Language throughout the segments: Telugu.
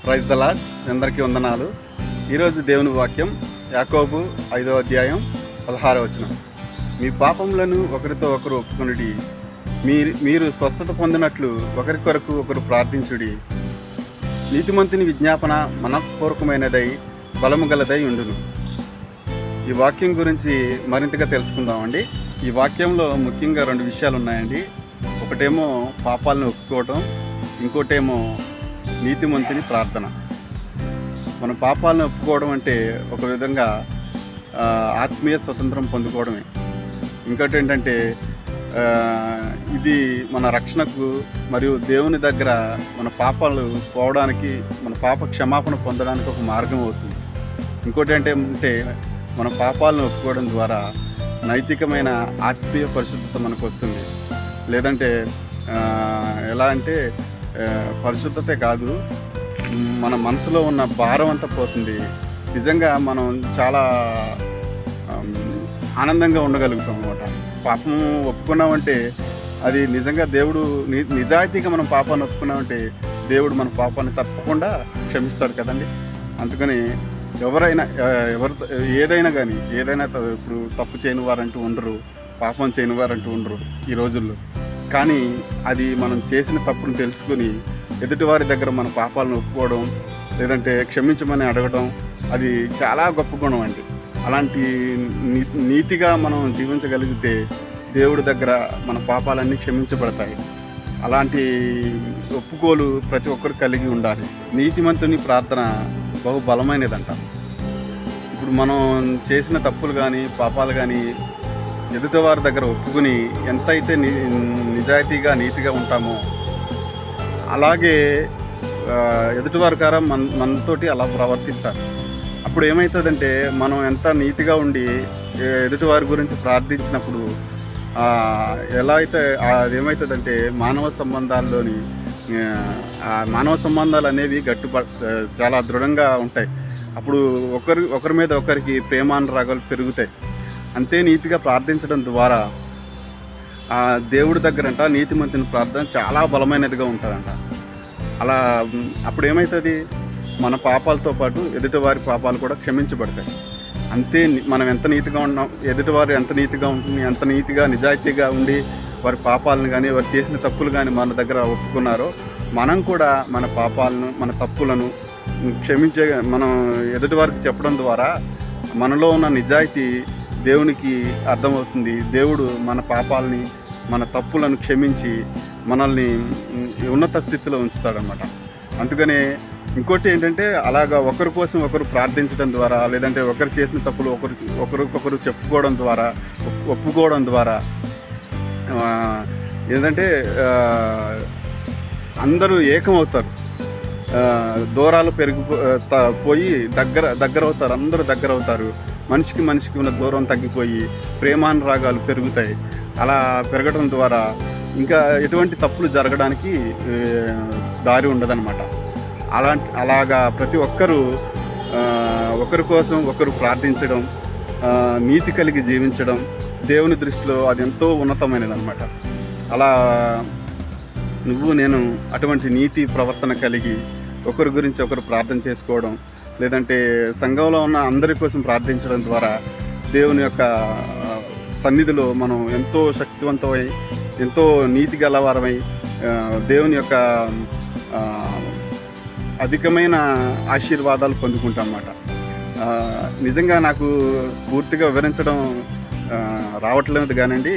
Praise the lord. అందరికీ వందనాలు. ఈరోజు దేవుని వాక్యం యాకోబు 5వ అధ్యాయం 16వ వచనం. మీ పాపములను ఒకరితో ఒకరు ఒప్పుకొనుడి, మీరు స్వస్థత పొందినట్లు ఒకరికొరకు ఒకరు ప్రార్థించుడి. నీతిమంతుని విజ్ఞాపన మనఃపూర్వకమైనదై బలము గలదై ఉండును. ఈ వాక్యం గురించి మరింతగా తెలుసుకుందామండి. ఈ వాక్యంలో ముఖ్యంగా 2 విషయాలు ఉన్నాయండి. ఒకటేమో పాపాలను ఒప్పుకోవటం, ఇంకోటేమో నీతిమంతుని ప్రార్థన. మన పాపాలను ఒప్పుకోవడం అంటే ఒక విధంగా ఆత్మీయ స్వతంత్రం పొందుకోవడమే. ఇంకోటి ఏంటంటే ఇది మన రక్షణకు మరియు దేవుని దగ్గర మన పాపాలు పోవడానికి, మన పాప క్షమాపణ పొందడానికి ఒక మార్గం అవుతుంది. ఇంకోటి అంటే మన పాపాలను ఒప్పుకోవడం ద్వారా నైతికమైన ఆత్మీయ పరిశుద్ధత మనకు వస్తుంది. లేదంటే ఎలా అంటే పరిశుద్ధతే కాదు, మన మనసులో ఉన్న భారం అంతా పోతుంది. నిజంగా మనం చాలా ఆనందంగా ఉండగలుగుతాం అన్నమాట. పాపం ఒప్పుకున్నామంటే అది నిజంగా దేవుడు నిజాయితీగా మనం పాపాన్ని ఒప్పుకున్నామంటే దేవుడు మన పాపాన్ని తప్పకుండా క్షమిస్తాడు కదండి. అందుకని ఏదైనా కానీ ఇప్పుడు తప్పు చేయని వారంటూ ఉండరు, పాపం చేయని వారంటూ ఉండరు ఈ రోజుల్లో. కానీ అది మనం చేసిన తప్పును తెలుసుకుని ఎదుటివారి దగ్గర మన పాపాలను ఒప్పుకోవడం, లేదంటే క్షమించమని అడగడం, అది చాలా గొప్ప గుణం అండి. అలాంటి నీతిగా మనం జీవించగలిగితే దేవుడి దగ్గర మన పాపాలన్నీ క్షమించబడతాయి. అలాంటి ఒప్పుకోలు ప్రతి ఒక్కరు కలిగి ఉండాలి. నీతిమంతుని ప్రార్థన బహు బలమైనదంట. ఇప్పుడు మనం చేసిన తప్పులు కానీ పాపాలు కానీ ఎదుటివారి దగ్గర ఒప్పుకుని ఎంతైతే నిజాయితీగా నీతిగా ఉంటామో అలాగే ఎదుటివారి కారం మనతోటి అలా ప్రవర్తిస్తారు. అప్పుడు ఏమవుతుందంటే మనం ఎంత నీతిగా ఉండి ఎదుటివారి గురించి ప్రార్థించినప్పుడు ఎలా అయితే అదేమవుతుందంటే మానవ సంబంధాలు అనేవి చాలా దృఢంగా ఉంటాయి. అప్పుడు ఒకరి మీద ఒకరికి ప్రేమానురాగాలు పెరుగుతాయి. అంతే నీతిగా ప్రార్థించడం ద్వారా దేవుడి దగ్గరంట నీతిమంతుని ప్రార్థన చాలా బలమైనదిగా ఉంటుందంట. అలా అప్పుడు ఏమవుతుంది, మన పాపాలతో పాటు ఎదుటివారి పాపాలు కూడా క్షమించబడతాయి. అంతే మనం ఎంత నీతిగా ఉన్నాం, ఎదుటివారు ఎంత నీతిగా ఉంటుంది, ఎంత నీతిగా నిజాయితీగా ఉండి వారి పాపాలను కానీ వారు చేసిన తప్పులు కానీ మన దగ్గర ఒప్పుకున్నారో మనం కూడా మన పాపాలను, మన తప్పులను మనం ఎదుటివారికి చెప్పడం ద్వారా మనలో ఉన్న నిజాయితీ దేవునికి అర్థమవుతుంది. దేవుడు మన పాపాలని, మన తప్పులను క్షమించి మనల్ని ఉన్నత స్థితిలో ఉంచుతాడనమాట. అందుకనే ఇంకోటి ఏంటంటే అలాగా ఒకరి కోసం ఒకరు ప్రార్థించడం ద్వారా, లేదంటే ఒకరు చేసిన తప్పులు ఒకరికొకరు చెప్పుకోవడం ద్వారా, ఒప్పుకోవడం ద్వారా ఏంటంటే అందరూ ఏకమవుతారు. దూరాలు పోయి దగ్గర అవుతారు. అందరూ దగ్గర అవుతారు. మనిషికి ఉన్న దూరం తగ్గిపోయి ప్రేమానురాగాలు పెరుగుతాయి. అలా పెరగడం ద్వారా ఇంకా ఎటువంటి తప్పులు జరగడానికి దారి ఉండదన్నమాట. అలాగా ప్రతి ఒక్కరూ ఒకరి కోసం ఒకరు ప్రార్థించడం, నీతి కలిగి జీవించడం దేవుని దృష్టిలో అది ఎంతో ఉన్నతమైనదన్నమాట. అలా నేను అటువంటి నీతి ప్రవర్తన కలిగి ఒకరి గురించి ఒకరు ప్రార్థన చేసుకోవడం, లేదంటే సంఘంలో ఉన్న అందరి కోసం ప్రార్థించడం ద్వారా దేవుని యొక్క సన్నిధిలో మనం ఎంతో శక్తివంతమై, ఎంతో నీతి గలవారమై దేవుని యొక్క అధికమైన ఆశీర్వాదాలు పొందుకుంటాం అన్నమాట. నిజంగా నాకు పూర్తిగా వివరించడం రావట్లేదు కానండి.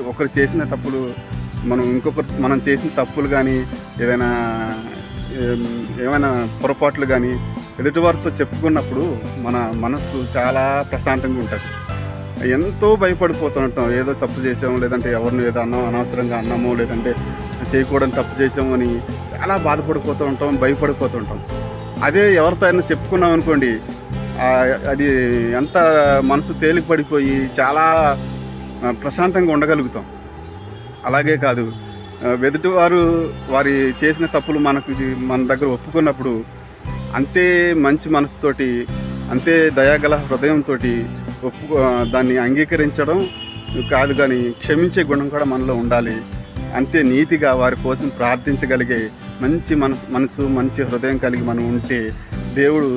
ఒకరు చేసిన తప్పులు మనం చేసిన తప్పులు కానీ ఏమైనా పొరపాట్లు కానీ ఎదుటివారితో చెప్పుకున్నప్పుడు మన మనస్సు చాలా ప్రశాంతంగా ఉంటుంది. ఎంతో భయపడిపోతుంటాం. ఏదో తప్పు చేసాము, లేదంటే ఎవరిని ఏదో అనవసరంగా అన్నామో, లేదంటే చేయకూడని తప్పు చేసాము అని చాలా బాధపడిపోతూ ఉంటాం, భయపడిపోతూ ఉంటాం. అదే ఎవరితో అయినా చెప్పుకున్నాం అనుకోండి, అది ఎంత మనసు తేలిక పడిపోయి చాలా ప్రశాంతంగా ఉండగలుగుతాం. అలాగే కాదు, ఎదుటివారు వారి చేసిన తప్పులు మన దగ్గర ఒప్పుకున్నప్పుడు అంతే మంచి మనసుతోటి, అంతే దయాగల హృదయంతో దాన్ని అంగీకరించడం కాదు, కానీ క్షమించే గుణం కూడా మనలో ఉండాలి. అంతే నీతిగా వారి కోసం ప్రార్థించగలిగే మంచి మనసు మంచి హృదయం కలిగి మనం ఉంటే దేవుడు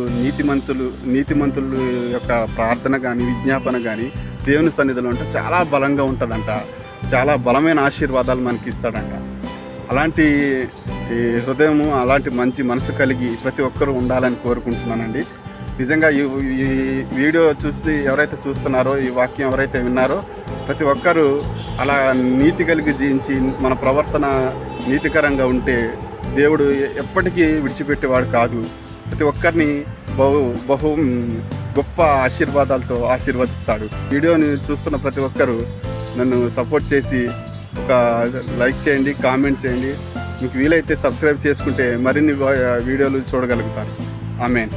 నీతిమంతులు యొక్క ప్రార్థన కానీ విజ్ఞాపన కానీ దేవుని సన్నిధిలో ఉంటే చాలా బలంగా ఉంటుందంట. చాలా బలమైన ఆశీర్వాదాలు మనకి ఇస్తాడంట. అలాంటి హృదయము అలాంటి మంచి మనసు కలిగి ప్రతి ఒక్కరూ ఉండాలని కోరుకుంటున్నానండి. నిజంగా ఈ వీడియో చూసి ఎవరైతే చూస్తున్నారో, ఈ వాక్యం ఎవరైతే విన్నారో ప్రతి ఒక్కరూ అలా నీతి కలిగి జీవించి మన ప్రవర్తన నీతికరంగా ఉంటే దేవుడు ఎప్పటికీ విడిచిపెట్టేవాడు కాదు. ప్రతి ఒక్కరిని బహు గొప్ప ఆశీర్వాదాలతో ఆశీర్వదిస్తాడు. వీడియోని చూస్తున్న ప్రతి ఒక్కరూ నన్ను సపోర్ట్ చేసి ఒక లైక్ చేయండి, కామెంట్ చేయండి. మీకు వీలైతే సబ్స్క్రైబ్ చేసుకుంటే మరిన్ని వీడియోలు చూడగలుగుతారు. ఆమేన్.